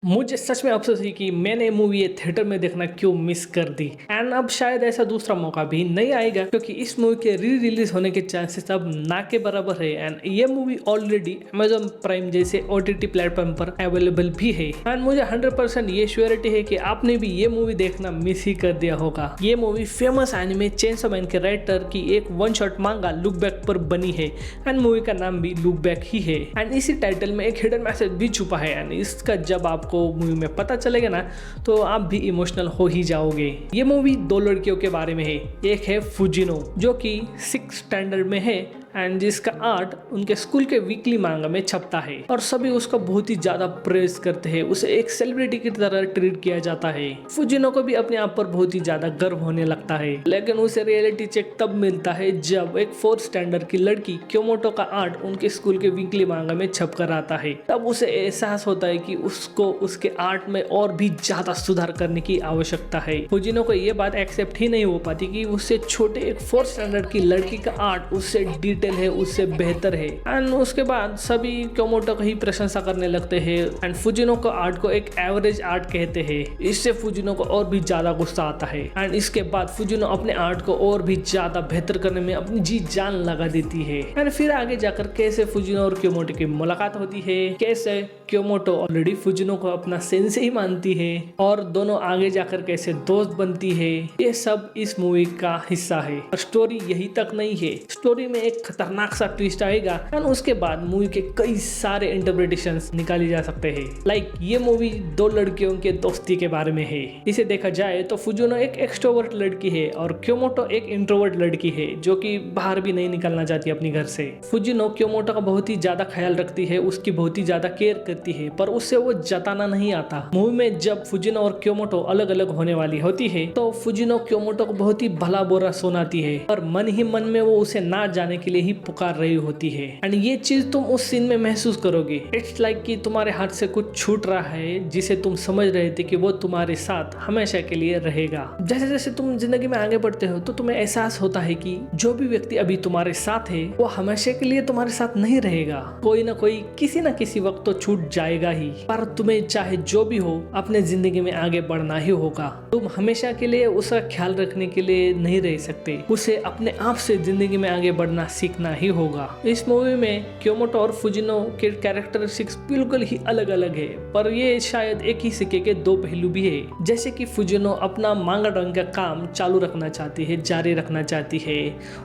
मुझे सच में अफ़सोस है कि मैंने मूवी ये थिएटर में देखना क्यों मिस कर दी। एंड अब शायद ऐसा दूसरा मौका भी नहीं आएगा क्योंकि इस मूवी के री रिलीज होने के चांसेस अब ना के बराबर है। एंड ये मूवी ऑलरेडी Amazon प्राइम जैसे OTT प्लेटफॉर्म पर अवेलेबल भी है। एंड मुझे 100% ये श्योरिटी है कि आपने भी ये मूवी देखना मिस ही कर दिया होगा। ये movie famous anime chainsaw man के राइटर की एक वन शॉट मांगा लुक बैक पर बनी है। एंड मूवी का नाम भी लुक बैक ही है। एंड इसी टाइटल में एक हिडन मैसेज भी छुपा है। एंड इसका जब आपको मूवी में पता चलेगा ना तो आप भी इमोशनल हो ही जाओगे। ये मूवी दो लड़कियों के बारे में है। एक है फुजिनो जो कि 6th स्टैंडर्ड में है एंड जिसका आर्ट उनके स्कूल के वीकली मांगा में छपता है और सभी उसका बहुत ही ज्यादा प्रेज करते हैं। उसे एक सेलिब्रिटी की तरह ट्रीट किया जाता है। फुजिनो को भी अपने आप पर बहुत ही ज्यादा गर्व होने लगता है, लेकिन उसे रियलिटी चेक तब मिलता है जब एक 4th स्टैंडर्ड की लड़की क्योमोटो का आर्ट उनके स्कूल के वीकली मांगा में छप कर आता है। तब उसे एहसास होता है कि उसको उसके आर्ट में और भी ज्यादा सुधार करने की आवश्यकता है। फुजिनो को ये बात एक्सेप्ट ही नहीं हो पाती कि उससे छोटे एक 4th स्टैंडर्ड की लड़की का आर्ट उससे डिटेल है, उससे बेहतर है। एंड उसके बाद सभी क्योमोटो की ही प्रशंसा करने लगते हैं एंड फुजिनो को आर्ट को एक एवरेज आर्ट कहते हैं। इससे फुजिनो को और भी ज्यादा गुस्सा आता है एंड इसके बाद फुजिनो अपने आर्ट को और भी ज्यादा बेहतर करने में अपनी जी जान लगा देती है। एंड फिर आगे जाकर कैसे फुजिनो और क्योमोटो की मुलाकात होती है, कैसे क्योमोटो ऑलरेडी फुजिनो को अपना सेंसेई मानती है और दोनों आगे जाकर कैसे दोस्त बनती है, ये सब इस मूवी का हिस्सा है। और स्टोरी यही तक नहीं है, स्टोरी में एक खतरनाक सा ट्विस्ट आएगा एंड उसके बाद मूवी के कई सारे इंटरप्रिटेशंस निकाले जा सकते हैं। लाइक ये मूवी दो लड़कियों के दोस्ती के बारे में है। इसे देखा जाए तो फुजिनो एक एक्सट्रोवर्ट लड़की है और क्योमोटो एक इंट्रोवर्ट लड़की है जो कि बाहर भी नहीं निकलना चाहती अपनी घर से। फुजिनो क्योमोटो का बहुत ही ज्यादा ख्याल रखती है, उसकी बहुत ही ज्यादा केयर करती है, पर उससे वो जताना नहीं आता। मूवी में जब फुजिनो और क्योमोटो अलग अलग होने वाली होती है तो फुजिनो क्योमोटो को बहुत ही भला बुरा सुनाती है और मन ही मन में वो उसे ना जाने के लिए ही पुकार रही होती है। एंड ये चीज तुम उस सीन में महसूस करोगे। इट्स लाइक कि तुम्हारे हाथ से कुछ छूट रहा है जिसे तुम समझ रहे थे कि वो तुम्हारे साथ हमेशा के लिए रहेगा। जैसे जैसे तुम जिंदगी में आगे बढ़ते हो तो तुम्हें एहसास होता है कि जो भी व्यक्ति अभी तुम्हारे साथ है वो हमेशा के लिए तुम्हारे साथ नहीं रहेगा। कोई ना कोई किसी ना किसी वक्त तो छूट जाएगा ही, पर तुम्हें चाहे जो भी हो अपने जिंदगी में आगे बढ़ना ही होगा। तुम हमेशा के लिए उसका ख्याल रखने के लिए नहीं रह सकते, उसे अपने आप से जिंदगी में आगे बढ़ना सीखना ही होगा। इस मूवी में क्योमोटो और फुजिनो के कैरेक्टरिस्टिक्स बिल्कुल ही अलग अलग है, पर ये शायद एक ही सिक्के के दो पहलू भी है। जैसे कि फुजिनो अपना मांगा ड्राइंग का काम चालू रखना चाहती है, जारी रखना चाहती है,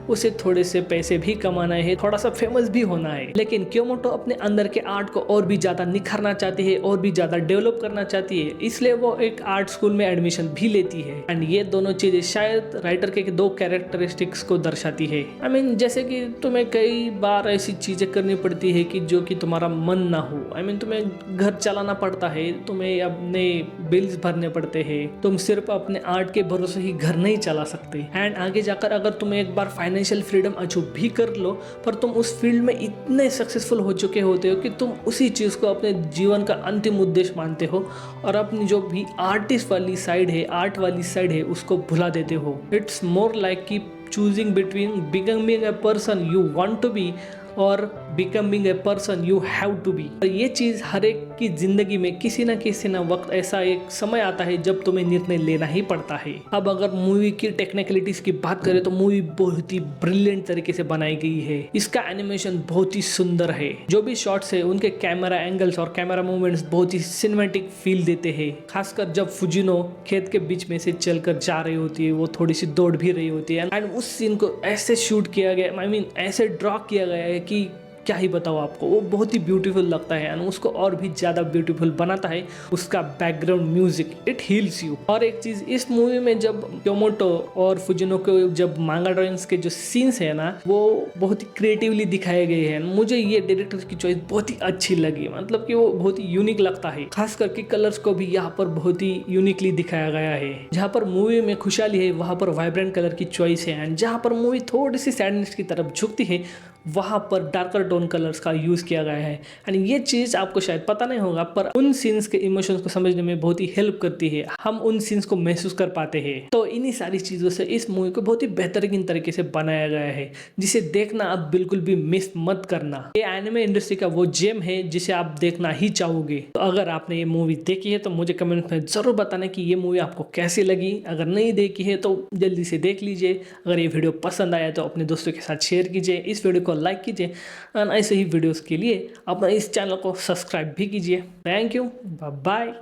उसे थोड़े से पैसे भी कमाना है, थोड़ा सा फेमस भी होना है। लेकिन क्योमोटो अपने अंदर के आर्ट को और भी ज्यादा निखारना चाहती है, और भी ज्यादा डेवलप करना चाहती है, इसलिए वो एक आर्ट स्कूल में एडमिशन भी लेती है। एंड ये दोनों चीजें शायद राइटर के दो कैरेक्टरिस्टिक्स को दर्शाती है। आई मीन जैसे कि तुम्हें कई बार ऐसी चीजें करनी पड़ती है कि जो कि तुम्हारा मन ना हो। आई मीन तुम्हें घर चलाना पड़ता है, तुम्हें अपने बिल्स भरने पड़ते हैं, तुम सिर्फ अपने आर्ट के भरोसे ही घर नहीं चला सकते। एंड आगे जाकर अगर तुम एक बार फाइनेंशियल फ्रीडम अचीव भी कर लो पर तुम उस फील्ड में इतने सक्सेसफुल हो चुके होते हो कि तुम उसी चीज को अपने जीवन का अंतिम उद्देश्य मानते हो और अपनी जो भी आर्टिस्ट वाली साइड है, आर्ट वाली साइड है, उसको भुला देते हो। इट्स मोर लाइक कि choosing between becoming a person you want to be और becoming a person you have to be. ये चीज हर एक की जिंदगी में किसी ना किसी ना वक्त ऐसा एक समय आता है जब तुम्हें निर्णय लेना ही पड़ता है। अब अगर मूवी की टेक्निकलिटीज की बात करें तो मूवी बहुत ही ब्रिलियंट तरीके से बनाई गई है। इसका एनिमेशन बहुत ही सुंदर है, जो भी शॉट्स है उनके कैमरा एंगल्स और कैमरा मूवमेंट्स बहुत ही सिनेमैटिक फील देते हैं। खासकर जब फुजिनो खेत के बीच में से चलकर जा रही होती है, वो थोड़ी सी दौड़ भी रही होती है एंड उस सीन को ऐसे शूट किया गया, आई मीन ऐसे ड्रॉ किया गया है कि क्या ही बताओ आपको, वो बहुत ही ब्यूटीफुल लगता है एंड उसको और भी ज्यादा ब्यूटीफुल बनाता है उसका background music. It heels you. और एक चीज इस मूवी में जब क्योमोटो और फुजिनो को जब मांगा ड्राइंग्स के जो सीन्स है ना वो बहुत ही क्रिएटिवली दिखाए गए हैं। मुझे ये डायरेक्टर की चॉइस बहुत ही अच्छी लगी, मतलब कि वो बहुत ही यूनिक लगता है। खास करके कलर्स को भी यहाँ पर बहुत ही यूनिकली दिखाया गया है। जहाँ पर मूवी में खुशहाली है वहां पर वाइब्रेंट कलर की चॉइस है एंड जहाँ पर मूवी थोड़ी सी सैडनेस की तरफ झुकती है वहाँ पर डार्कर टोन कलर्स का यूज़ किया गया है। एंड ये चीज़ आपको शायद पता नहीं होगा, पर उन सीन्स के इमोशंस को समझने में बहुत ही हेल्प करती है, हम उन सीन्स को महसूस कर पाते हैं। तो इन्हीं सारी चीज़ों से इस मूवी को बहुत ही बेहतरीन तरीके से बनाया गया है, जिसे देखना आप बिल्कुल भी मिस मत करना। ये एनिमे इंडस्ट्री का वो जेम है जिसे आप देखना ही चाहोगे। तो अगर आपने ये मूवी देखी है तो मुझे कमेंट में ज़रूर बताना कि ये मूवी आपको कैसी लगी। अगर नहीं देखी है तो जल्दी से देख लीजिए। अगर ये वीडियो पसंद आया तो अपने दोस्तों के साथ शेयर कीजिए, इस वीडियो को लाइक कीजिए और ऐसे ही वीडियोस के लिए अपना इस चैनल को सब्सक्राइब भी कीजिए। Thank you, bye bye.